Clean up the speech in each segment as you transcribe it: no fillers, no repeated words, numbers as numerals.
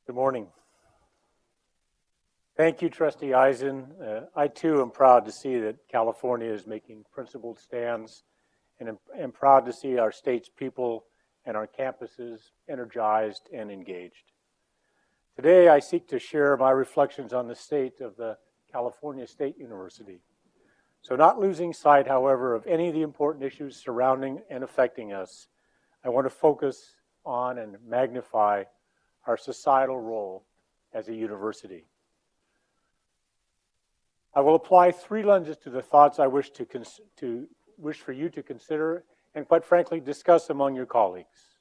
Good morning. Thank you, Trustee Eisen. I too am proud to see that California is making principled stands, and am proud to see our state's people and our campuses energized and engaged. Today, I seek to share my reflections on the state of the California State University. So not losing sight, however, of any of the important issues surrounding and affecting us, I want to focus on and magnify our societal role as a university. I will apply three lenses to the thoughts I wish for you to consider and, quite frankly, discuss among your colleagues.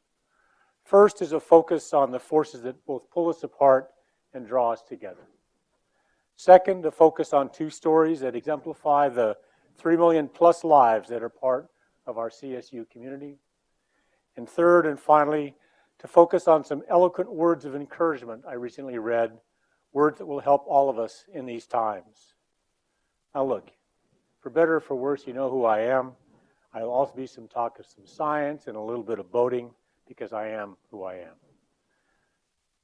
First is a focus on the forces that both pull us apart and draw us together. Second, a focus on two stories that exemplify the 3 million plus lives that are part of our CSU community. And third, and finally, to focus on some eloquent words of encouragement I recently read, words that will help all of us in these times. Now look, for better or for worse, you know who I am. I'll also be some talk of some science and a little bit of boating, because I am who I am.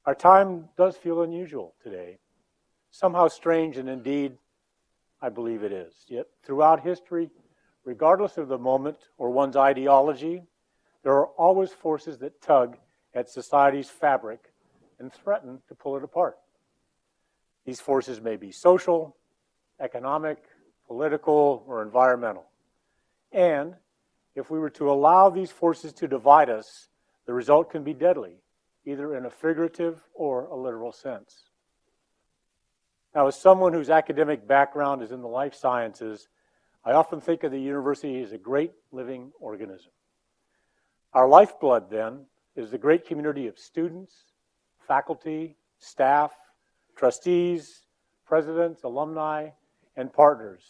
Our time does feel unusual today, somehow strange, and indeed, I believe it is. Yet throughout history, regardless of the moment or one's ideology, there are always forces that tug at society's fabric and threaten to pull it apart. These forces may be social, economic, political, or environmental. And if we were to allow these forces to divide us, the result can be deadly, either in a figurative or a literal sense. Now, as someone whose academic background is in the life sciences, I often think of the university as a great living organism. Our lifeblood, then, is the great community of students, faculty, staff, trustees, presidents, alumni, and partners.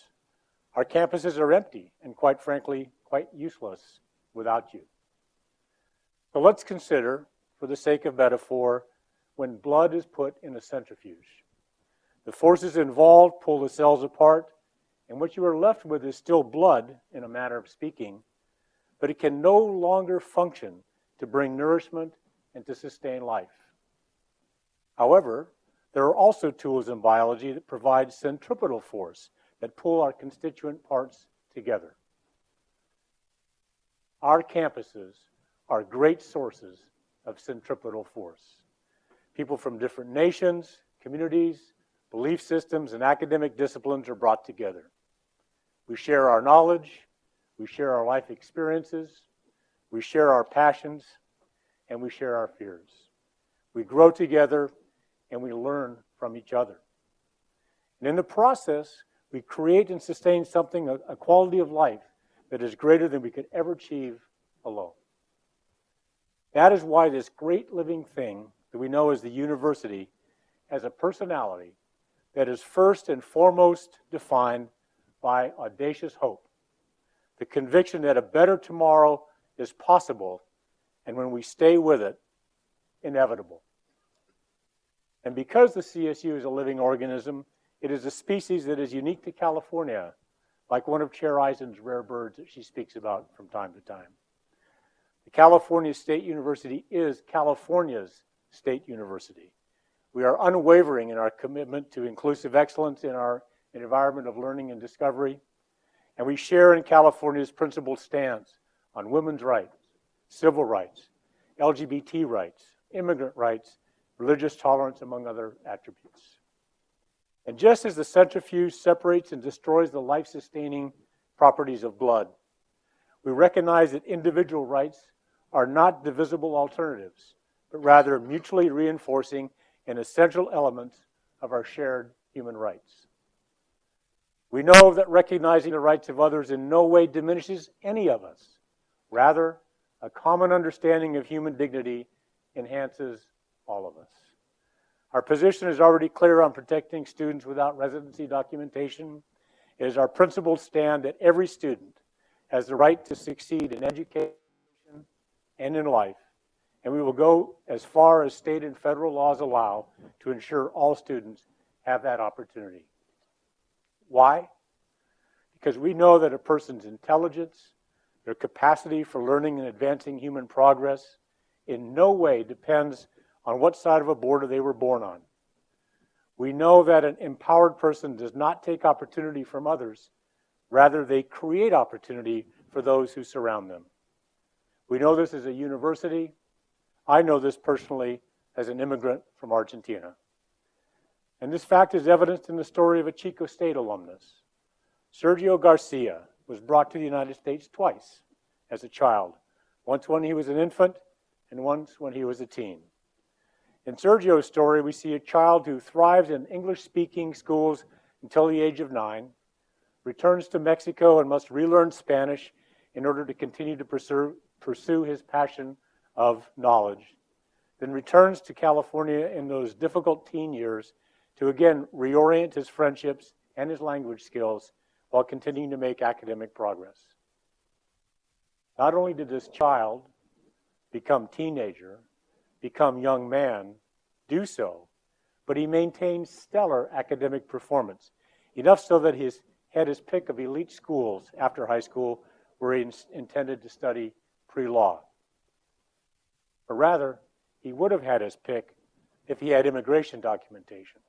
Our campuses are empty and, quite frankly, quite useless without you. So let's consider, for the sake of metaphor, when blood is put in a centrifuge. The forces involved pull the cells apart, and what you are left with is still blood, in a manner of speaking, but it can no longer function to bring nourishment and to sustain life. However, there are also tools in biology that provide centripetal force that pull our constituent parts together. Our campuses are great sources of centripetal force. People from different nations, communities, belief systems, and academic disciplines are brought together. We share our knowledge, we share our life experiences, we share our passions, and we share our fears. We grow together and we learn from each other. And in the process, we create and sustain something, a quality of life that is greater than we could ever achieve alone. That is why this great living thing that we know as the university has a personality that is first and foremost defined by audacious hope, the conviction that a better tomorrow is possible, and when we stay with it, inevitable. And because the CSU is a living organism, it is a species that is unique to California, like one of Chair Eisen's rare birds that she speaks about from time to time. The California State University is California's state university. We are unwavering in our commitment to inclusive excellence in our environment of learning and discovery, and we share in California's principled stance on women's rights, civil rights, LGBT rights, immigrant rights, religious tolerance, among other attributes. And just as the centrifuge separates and destroys the life-sustaining properties of blood, we recognize that individual rights are not divisible alternatives, but rather mutually reinforcing and essential elements of our shared human rights. We know that recognizing the rights of others in no way diminishes any of us. Rather, a common understanding of human dignity enhances all of us. Our position is already clear on protecting students without residency documentation. It is our principled stand that every student has the right to succeed in education and in life, and we will go as far as state and federal laws allow to ensure all students have that opportunity. Why? Because we know that a person's intelligence, their capacity for learning and advancing human progress, in no way depends on what side of a border they were born on. We know that an empowered person does not take opportunity from others. Rather, they create opportunity for those who surround them. We know this as a university. I know this personally as an immigrant from Argentina. And this fact is evidenced in the story of a Chico State alumnus. Sergio Garcia was brought to the United States twice as a child, once when he was an infant and once when he was a teen. In Sergio's story, we see a child who thrives in English-speaking schools until the age of 9, returns to Mexico and must relearn Spanish in order to continue to pursue his passion of knowledge, then returns to California in those difficult teen years to again reorient his friendships and his language skills while continuing to make academic progress. Not only did this child become teenager, become young man, do so, but he maintained stellar academic performance, enough so that he had his pick of elite schools after high school where he intended to study pre-law. Or rather, he would have had his pick if he had immigration documentation.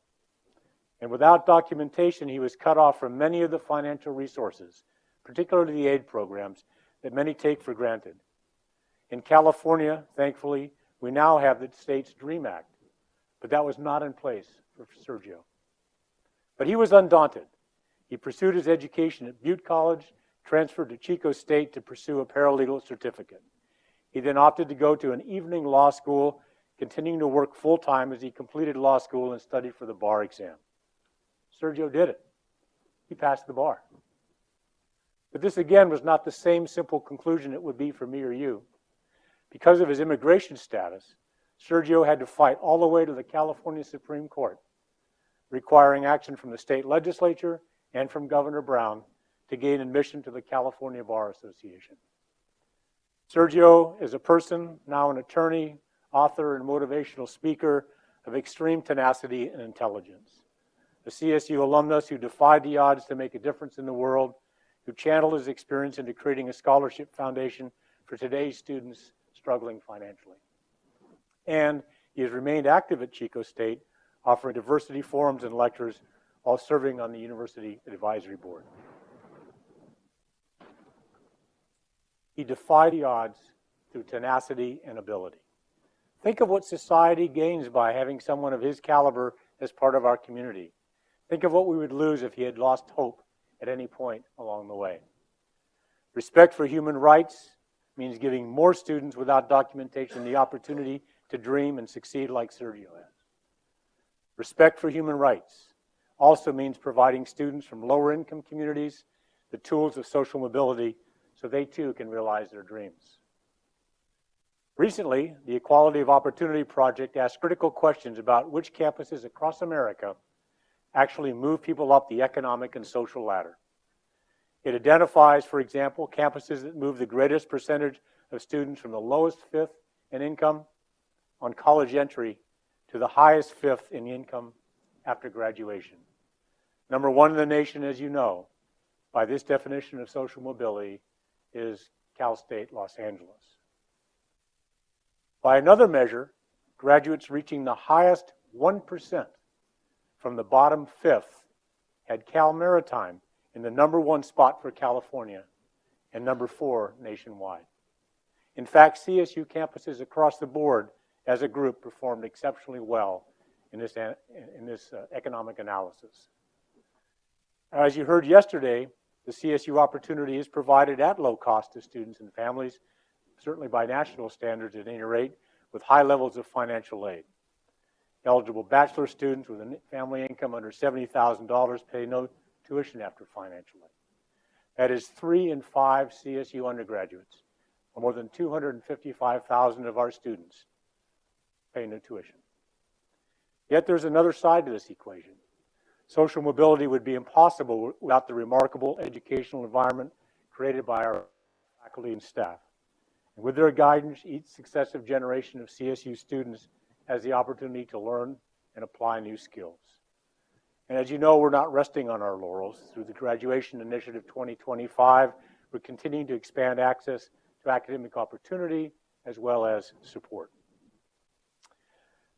And without documentation, he was cut off from many of the financial resources, particularly the aid programs that many take for granted. In California, thankfully, we now have the state's DREAM Act, but that was not in place for Sergio. But he was undaunted. He pursued his education at Butte College, transferred to Chico State to pursue a paralegal certificate. He then opted to go to an evening law school, continuing to work full-time as he completed law school and studied for the bar exam. Sergio did it. He passed the bar. But this again was not the same simple conclusion it would be for me or you. Because of his immigration status, Sergio had to fight all the way to the California Supreme Court, requiring action from the state legislature and from Governor Brown to gain admission to the California Bar Association. Sergio is a person, now an attorney, author, and motivational speaker of extreme tenacity and intelligence. A CSU alumnus who defied the odds to make a difference in the world, who channeled his experience into creating a scholarship foundation for today's students struggling financially. And he has remained active at Chico State, offering diversity forums and lectures while serving on the University Advisory Board. He defied the odds through tenacity and ability. Think of what society gains by having someone of his caliber as part of our community. Think of what we would lose if he had lost hope at any point along the way. Respect for human rights means giving more students without documentation the opportunity to dream and succeed like Sergio has. Respect for human rights also means providing students from lower income communities the tools of social mobility so they too can realize their dreams. Recently, the Equality of Opportunity Project asked critical questions about which campuses across America actually move people up the economic and social ladder. It identifies, for example, campuses that move the greatest percentage of students from the lowest fifth in income on college entry to the highest fifth in income after graduation. Number one in the nation, as you know, by this definition of social mobility, is Cal State Los Angeles. By another measure, graduates reaching the highest 1% from the bottom fifth had Cal Maritime in the number one spot for California and number 4 nationwide. In fact, CSU campuses across the board as a group performed exceptionally well in this economic analysis. As you heard yesterday, the CSU opportunity is provided at low cost to students and families, certainly by national standards at any rate, with high levels of financial aid. Eligible bachelor students with a family income under $70,000 pay no tuition after financial aid. That is 3 in 5 CSU undergraduates, or more than 255,000 of our students, pay no tuition. Yet there's another side to this equation. Social mobility would be impossible without the remarkable educational environment created by our faculty and staff. And with their guidance, each successive generation of CSU students has the opportunity to learn and apply new skills. And as you know, we're not resting on our laurels. Through the Graduation Initiative 2025, we're continuing to expand access to academic opportunity as well as support.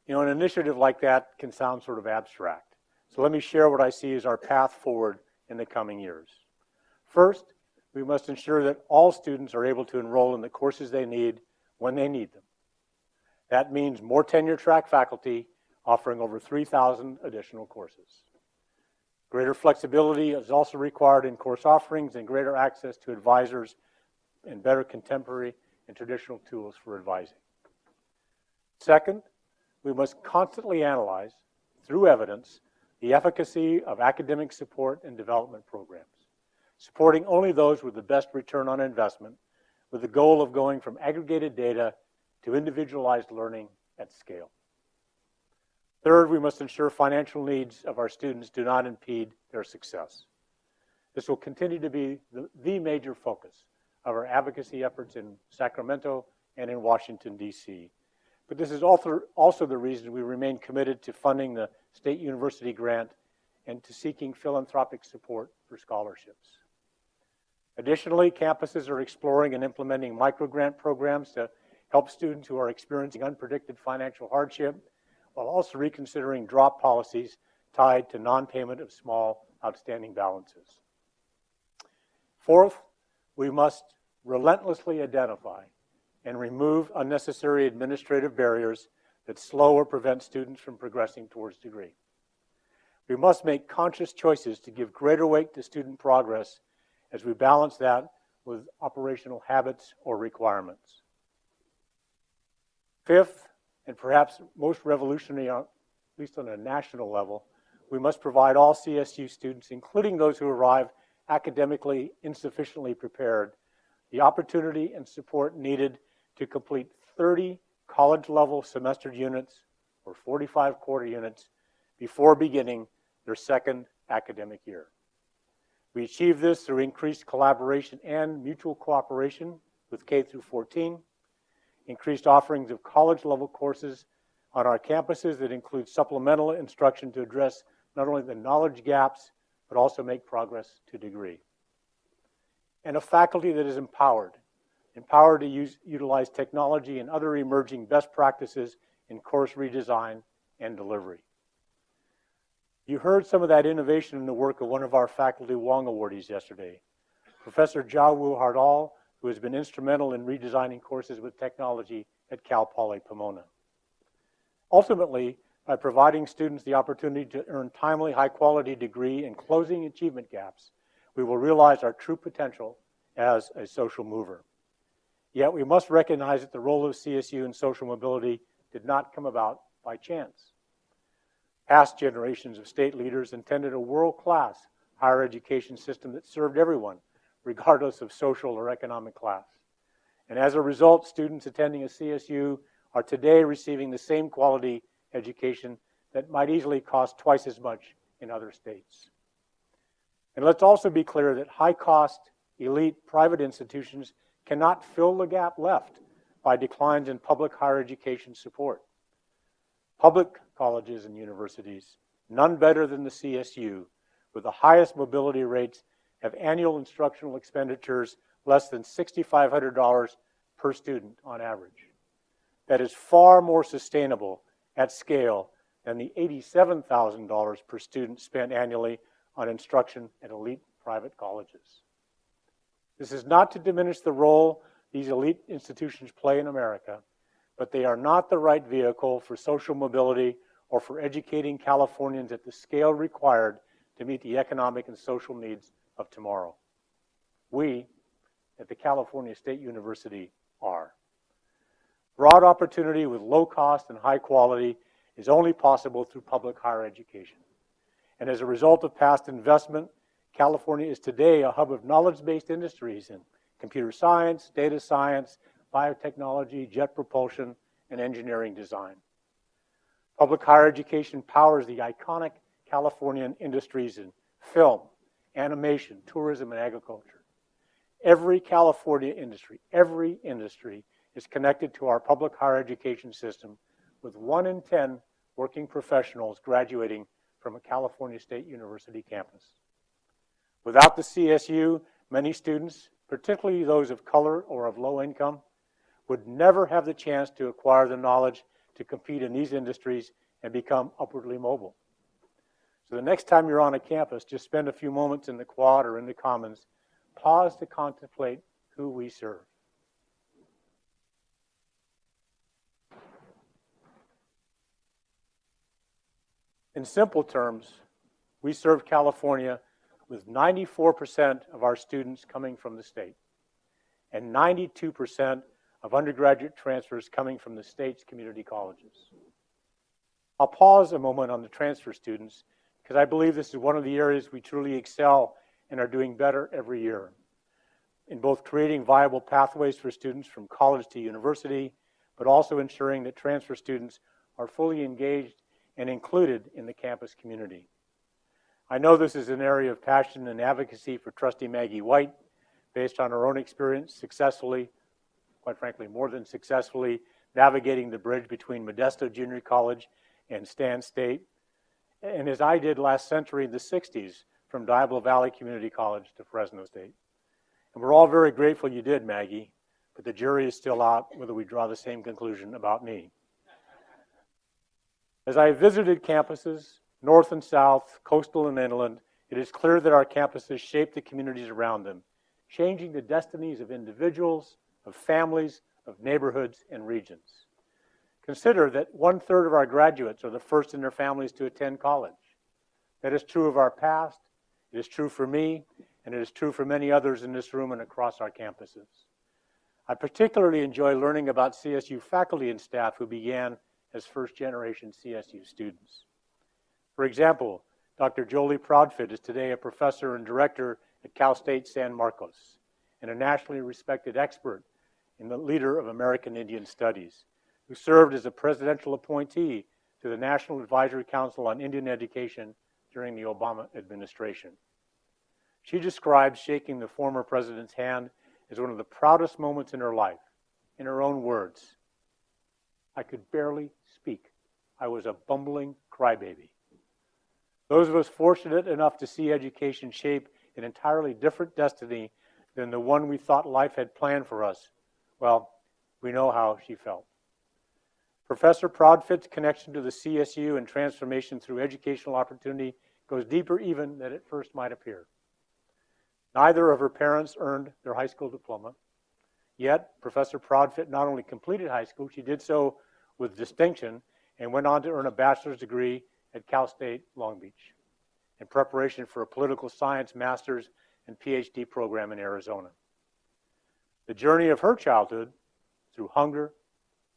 You know, an initiative like that can sound sort of abstract. So let me share what I see as our path forward in the coming years. First, we must ensure that all students are able to enroll in the courses they need when they need them. That means more tenure-track faculty offering over 3,000 additional courses. Greater flexibility is also required in course offerings and greater access to advisors and better contemporary and traditional tools for advising. Second, we must constantly analyze, through evidence, the efficacy of academic support and development programs, supporting only those with the best return on investment, with the goal of going from aggregated data to individualized learning at scale. Third, we must ensure financial needs of our students do not impede their success. This will continue to be the major focus of our advocacy efforts in Sacramento and in Washington, D.C. But this is also the reason we remain committed to funding the State University grant and to seeking philanthropic support for scholarships. Additionally, campuses are exploring and implementing microgrant programs to help students who are experiencing unpredicted financial hardship, while also reconsidering drop policies tied to non-payment of small outstanding balances. Fourth, we must relentlessly identify and remove unnecessary administrative barriers that slow or prevent students from progressing towards degree. We must make conscious choices to give greater weight to student progress as we balance that with operational habits or requirements. Fifth, and perhaps most revolutionary, at least on a national level, we must provide all CSU students, including those who arrive academically insufficiently prepared, the opportunity and support needed to complete 30 college-level semester units or 45 quarter units before beginning their second academic year. We achieve this through increased collaboration and mutual cooperation with K through 14, increased offerings of college-level courses on our campuses that include supplemental instruction to address not only the knowledge gaps, but also make progress to degree. And a faculty that is empowered to utilize technology and other emerging best practices in course redesign and delivery. You heard some of that innovation in the work of one of our Faculty Wong awardees yesterday, Professor Jiawu Hardal, who has been instrumental in redesigning courses with technology at Cal Poly Pomona. Ultimately, by providing students the opportunity to earn timely, high-quality degree and closing achievement gaps, we will realize our true potential as a social mover. Yet we must recognize that the role of CSU in social mobility did not come about by chance. Past generations of state leaders intended a world-class higher education system that served everyone, regardless of social or economic class. And as a result, students attending a CSU are today receiving the same quality education that might easily cost twice as much in other states. And let's also be clear that high-cost, elite private institutions cannot fill the gap left by declines in public higher education support. Public colleges and universities, none better than the CSU, with the highest mobility rates, have annual instructional expenditures less than $6,500 per student on average. That is far more sustainable at scale than the $87,000 per student spent annually on instruction at elite private colleges. This is not to diminish the role these elite institutions play in America, but they are not the right vehicle for social mobility or for educating Californians at the scale required to meet the economic and social needs of tomorrow. We, at the California State University, are. Broad opportunity with low cost and high quality is only possible through public higher education. And as a result of past investment, California is today a hub of knowledge-based industries in computer science, data science, biotechnology, jet propulsion, and engineering design. Public higher education powers the iconic Californian industries in film, animation, tourism, and agriculture. Every California industry, is connected to our public higher education system, with 1 in 10 working professionals graduating from a California State University campus. Without the CSU, many students, particularly those of color or of low income, would never have the chance to acquire the knowledge to compete in these industries and become upwardly mobile. So the next time you're on a campus, just spend a few moments in the quad or in the commons. Pause to contemplate who we serve. In simple terms, we serve California with 94% of our students coming from the state and 92% of undergraduate transfers coming from the state's community colleges. I'll pause a moment on the transfer students because I believe this is one of the areas we truly excel and are doing better every year in both creating viable pathways for students from college to university, but also ensuring that transfer students are fully engaged and included in the campus community. I know this is an area of passion and advocacy for Trustee Maggie White, based on her own experience successfully, quite frankly, more than successfully, navigating the bridge between Modesto Junior College and Stan State, and as I did last century in the 60s, from Diablo Valley Community College to Fresno State. And we're all very grateful you did, Maggie, but the jury is still out whether we draw the same conclusion about me. As I visited campuses, north and south, coastal and inland, it is clear that our campuses shape the communities around them, changing the destinies of individuals, of families, of neighborhoods, and regions. Consider that 1/3 of our graduates are the first in their families to attend college. That is true of our past, it is true for me, and it is true for many others in this room and across our campuses. I particularly enjoy learning about CSU faculty and staff who began as first-generation CSU students. For example, Dr. Jolie Proudfit is today a professor and director at Cal State San Marcos and a nationally respected expert and the leader of American Indian Studies, who served as a presidential appointee to the National Advisory Council on Indian Education during the Obama administration. She describes shaking the former president's hand as one of the proudest moments in her life. In her own words, "I could barely speak. I was a bumbling crybaby." Those of us fortunate enough to see education shape an entirely different destiny than the one we thought life had planned for us, well, we know how she felt. Professor Proudfit's connection to the CSU and transformation through educational opportunity goes deeper even than it first might appear. Neither of her parents earned their high school diploma, yet Professor Proudfit not only completed high school, she did so with distinction and went on to earn a bachelor's degree at Cal State Long Beach in preparation for a political science master's and PhD program in Arizona. The journey of her childhood, through hunger,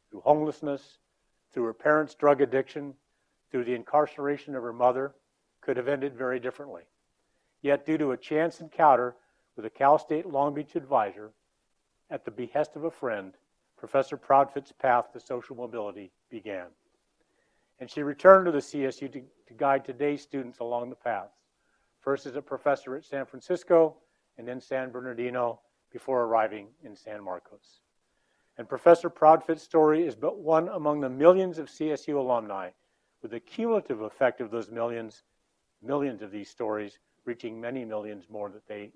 through homelessness, through her parents' drug addiction, through the incarceration of her mother, could have ended very differently. Yet, due to a chance encounter with a Cal State Long Beach advisor, at the behest of a friend, Professor Proudfit's path to social mobility began. And she returned to the CSU to guide today's students along the path, first as a professor at San Francisco and then San Bernardino before arriving in San Marcos. And Professor Proudfit's story is but one among the millions of CSU alumni, with the cumulative effect of those millions of these stories reaching many millions more that they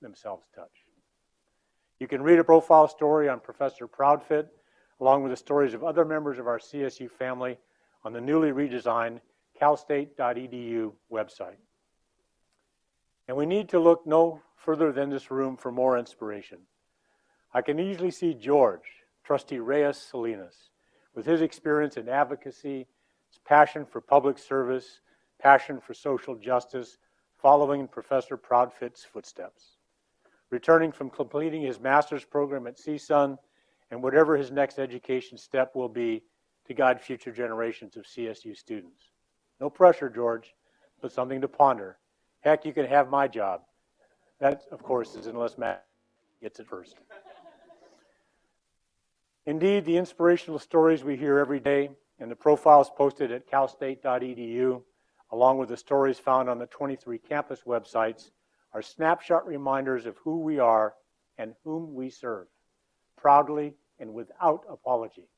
themselves touch. You can read a profile story on Professor Proudfit, along with the stories of other members of our CSU family, on the newly redesigned calstate.edu website. And we need to look no further than this room for more inspiration. I can easily see George, Trustee Reyes Salinas, with his experience in advocacy, his passion for public service, passion for social justice, following in Professor Proudfit's footsteps, returning from completing his master's program at CSUN and whatever his next education step will be to guide future generations of CSU students. No pressure, George, but something to ponder. Heck, you can have my job. That, of course, is unless Matt gets it first. Indeed, the inspirational stories we hear every day and the profiles posted at calstate.edu, along with the stories found on the 23 campus websites, are snapshot reminders of who we are and whom we serve, proudly and without apology.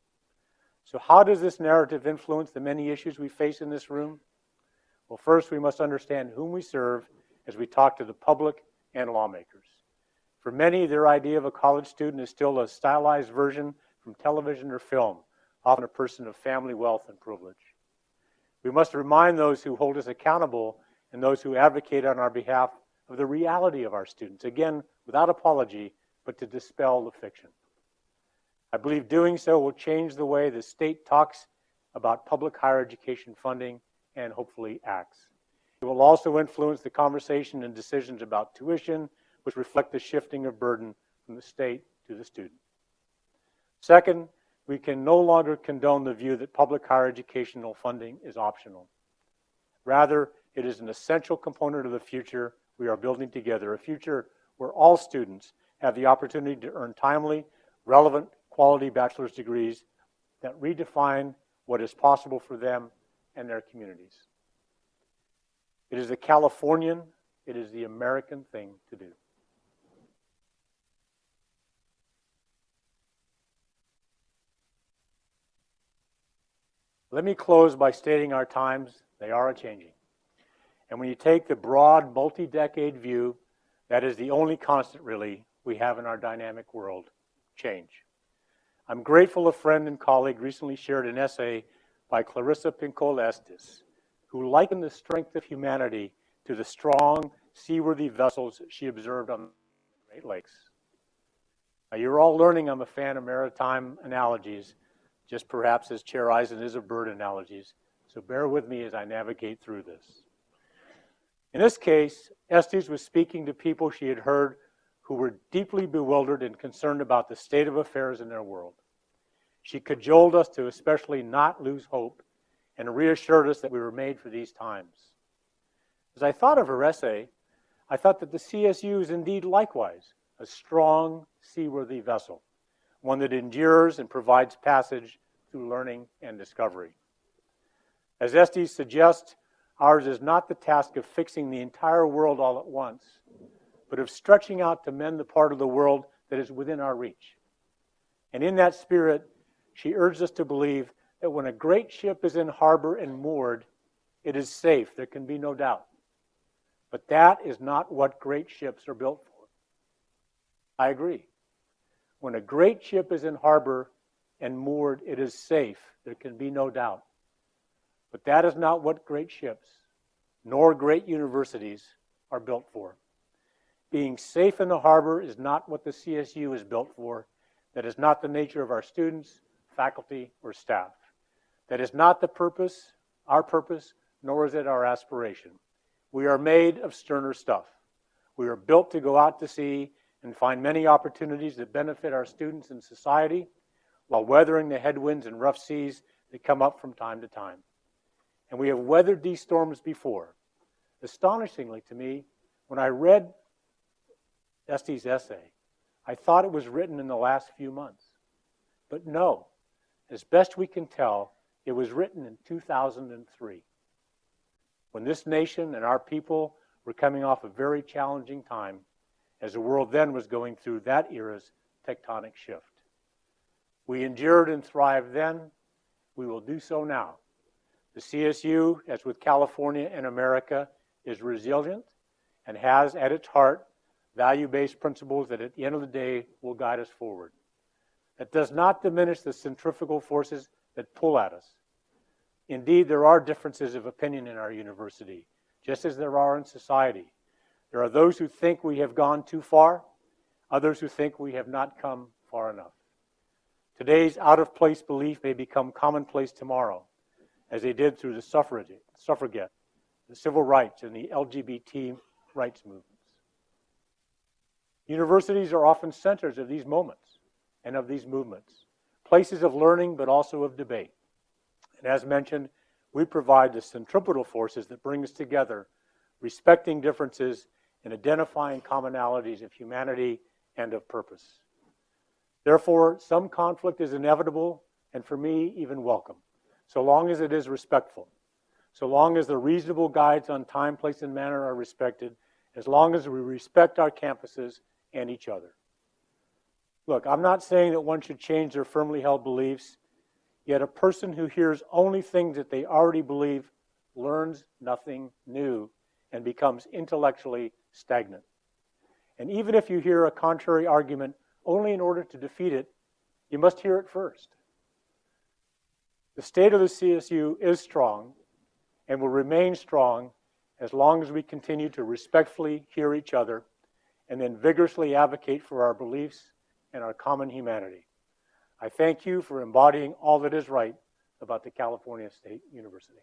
So how does this narrative influence the many issues we face in this room? Well, first, we must understand whom we serve as we talk to the public and lawmakers. For many, their idea of a college student is still a stylized version from television or film, often a person of family wealth and privilege. We must remind those who hold us accountable and those who advocate on our behalf of the reality of our students, again, without apology, but to dispel the fiction. I believe doing so will change the way the state talks about public higher education funding and hopefully acts. It will also influence the conversation and decisions about tuition, which reflect the shifting of burden from the state to the student. Second, we can no longer condone the view that public higher educational funding is optional. Rather, it is an essential component of the future we are building together, a future where all students have the opportunity to earn timely, relevant, quality bachelor's degrees that redefine what is possible for them and their communities. It is the Californian, it is the American thing to do. Let me close by stating our times, they are a-changing. And when you take the broad, multi-decade view, that is the only constant, really, we have in our dynamic world, change. I'm grateful a friend and colleague recently shared an essay by Clarissa Pinkola Estes, who likened the strength of humanity to the strong, seaworthy vessels she observed on the Great Lakes. Now, you're all learning I'm a fan of maritime analogies, just perhaps as Chair Eisen is of bird analogies, so bear with me as I navigate through this. In this case, Estes was speaking to people she had heard who were deeply bewildered and concerned about the state of affairs in their world. She cajoled us to especially not lose hope and reassured us that we were made for these times. As I thought of her essay, I thought that the CSU is indeed likewise a strong, seaworthy vessel, one that endures and provides passage through learning and discovery. As Estes suggests, ours is not the task of fixing the entire world all at once, but of stretching out to mend the part of the world that is within our reach. And in that spirit, she urged us to believe that when a great ship is in harbor and moored, it is safe, there can be no doubt. But that is not what great ships are built for. I agree. When a great ship is in harbor and moored, it is safe, there can be no doubt. But that is not what great ships, nor great universities, are built for. Being safe in the harbor is not what the CSU is built for. That is not the nature of our students, faculty, or staff. That is not the purpose, our purpose, nor is it our aspiration. We are made of sterner stuff. We are built to go out to sea and find many opportunities that benefit our students and society while weathering the headwinds and rough seas that come up from time to time. And we have weathered these storms before. Astonishingly to me, when I read Estes' essay, I thought it was written in the last few months. But no, as best we can tell, it was written in 2003, when this nation and our people were coming off a very challenging time, as the world then was going through that era's tectonic shift. We endured and thrived then. We will do so now. The CSU, as with California and America, is resilient and has at its heart value-based principles that at the end of the day will guide us forward. That does not diminish the centrifugal forces that pull at us. Indeed, there are differences of opinion in our university, just as there are in society. There are those who think we have gone too far, others who think we have not come far enough. Today's out-of-place belief may become commonplace tomorrow, as they did through the suffragette, the civil rights, and the LGBT rights movements. Universities are often centers of these moments and of these movements, places of learning but also of debate. And as mentioned, we provide the centripetal forces that bring us together, respecting differences and identifying commonalities of humanity and of purpose. Therefore, some conflict is inevitable and for me even welcome, so long as it is respectful, so long as the reasonable guides on time, place, and manner are respected, as long as we respect our campuses and each other. Look, I'm not saying that one should change their firmly held beliefs, yet a person who hears only things that they already believe learns nothing new and becomes intellectually stagnant. And even if you hear a contrary argument only in order to defeat it, you must hear it first. The state of the CSU is strong and will remain strong as long as we continue to respectfully hear each other and then vigorously advocate for our beliefs and our common humanity. I thank you for embodying all that is right about the California State University.